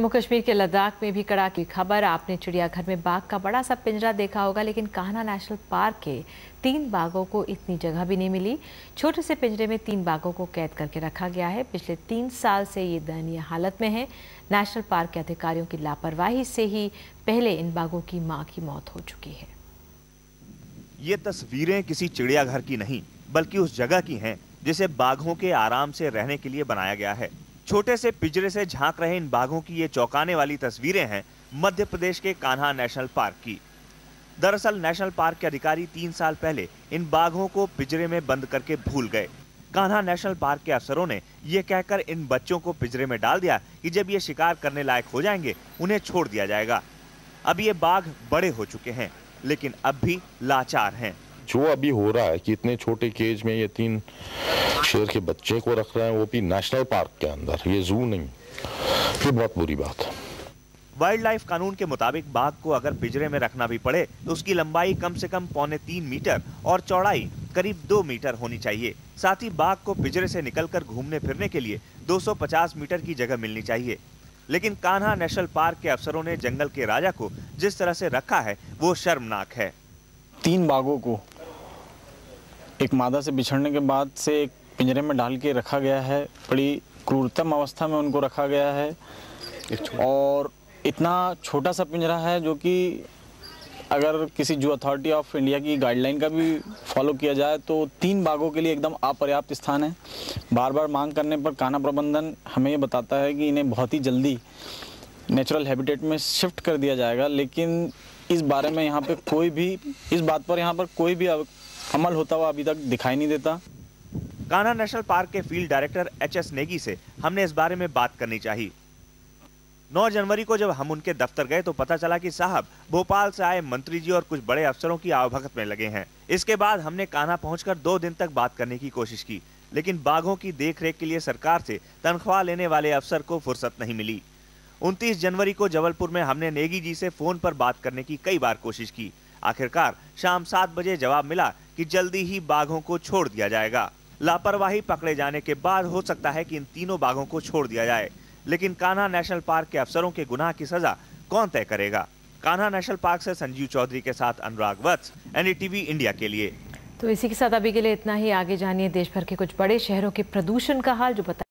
जम्मू कश्मीर के लद्दाख में भी कड़ाके की खबर। आपने चिड़ियाघर में बाघ का बड़ा सा पिंजरा देखा होगा, लेकिन कान्हा नेशनल पार्क के 3 बाघों को इतनी जगह भी नहीं मिली। छोटे से पिंजरे में 3 बाघों को कैद करके रखा गया है। पिछले 3 साल से ये दयनीय हालत में है। नेशनल पार्क के अधिकारियों की लापरवाही से ही पहले इन बाघों की मां की मौत हो चुकी है। ये तस्वीरें किसी चिड़ियाघर की नहीं, बल्कि उस जगह की हैं जिसे बाघों के आराम से रहने के लिए बनाया गया है। छोटे से पिंजरे से झांक रहे इन बाघों की ये चौंकाने वाली तस्वीरें हैं मध्य प्रदेश के कान्हा नेशनल पार्क की। दरअसल नेशनल पार्क के अधिकारी 3 साल पहले इन बाघों को पिंजरे में बंद करके भूल गए। कान्हा नेशनल पार्क के अफसरों ने ये कहकर इन बच्चों को पिंजरे में डाल दिया कि जब ये शिकार करने लायक हो जाएंगे उन्हें छोड़ दिया जाएगा। अब ये बाघ बड़े हो चुके हैं, लेकिन अब भी लाचार हैं। जो अभी हो रहा है कि इतने छोटे केज में ये 3 शेर के बच्चे को रख रहे हैं, वो भी नेशनल पार्क के अंदर, ये जू नहीं, ये बहुत बुरी बात है। वाइल्ड लाइफ कानून के मुताबिक बाघ को अगर पिंजरे में रखना भी पड़े तो उसकी लंबाई कम से कम 2.25 मीटर और चौड़ाई करीब 2 मीटर होनी चाहिए। साथ ही बाघ को पिंजरे से निकलकर घूमने फिरने के लिए 250 मीटर की जगह मिलनी चाहिए। लेकिन कान्हा नेशनल पार्क के अफसरों ने जंगल के राजा को जिस तरह से रखा है वो शर्मनाक है। 3 बाघों को एक मादा से बिछड़ने के बाद से एक पिंजरे में डाल के रखा गया है। बड़ी क्रूरतम अवस्था में उनको रखा गया है और इतना छोटा सा पिंजरा है जो कि अगर किसी जू अथॉरिटी ऑफ इंडिया की गाइडलाइन का भी फॉलो किया जाए तो 3 बाघों के लिए एकदम अपर्याप्त स्थान है। बार बार मांग करने पर कान्हा प्रबंधन हमें ये बताता है कि इन्हें बहुत ही जल्दी नेचुरल हैबिटेट में शिफ्ट कर दिया जाएगा, लेकिन इस बारे में यहाँ पर कोई भी अमल होता हुआ अभी तक दिखाई नहीं देता। कान्हा नेशनल पार्क के फील्ड डायरेक्टर एच.एस. नेगी से हमने इस बारे में बात करनी चाहिए। 9 जनवरी को जब हम उनके दफ्तर गए तो पता चला कि साहब भोपाल से आए मंत्री जी और कुछ बड़े अफसरों की आवभगत में लगे हैं। इसके बाद हमने कान्हा पहुंचकर 2 दिन तक बात करने की कोशिश की, लेकिन बाघों की देखरेख के लिए सरकार से तनख्वाह लेने वाले अफसर को फुर्सत नहीं मिली। 29 जनवरी को जबलपुर में हमने नेगी जी से फोन पर बात करने की कई बार कोशिश की। आखिरकार शाम 7 बजे जवाब मिला कि जल्दी ही बाघों को छोड़ दिया जाएगा। लापरवाही पकड़े जाने के बाद हो सकता है कि इन तीनों बाघों को छोड़ दिया जाए, लेकिन कान्हा नेशनल पार्क के अफसरों के गुनाह की सजा कौन तय करेगा? कान्हा नेशनल पार्क से संजीव चौधरी के साथ अनुराग वत्स, NDTV इंडिया के लिए। तो इसी के साथ अभी के लिए इतना ही। आगे जानिए देश भर के कुछ बड़े शहरों के प्रदूषण का हाल, जो बता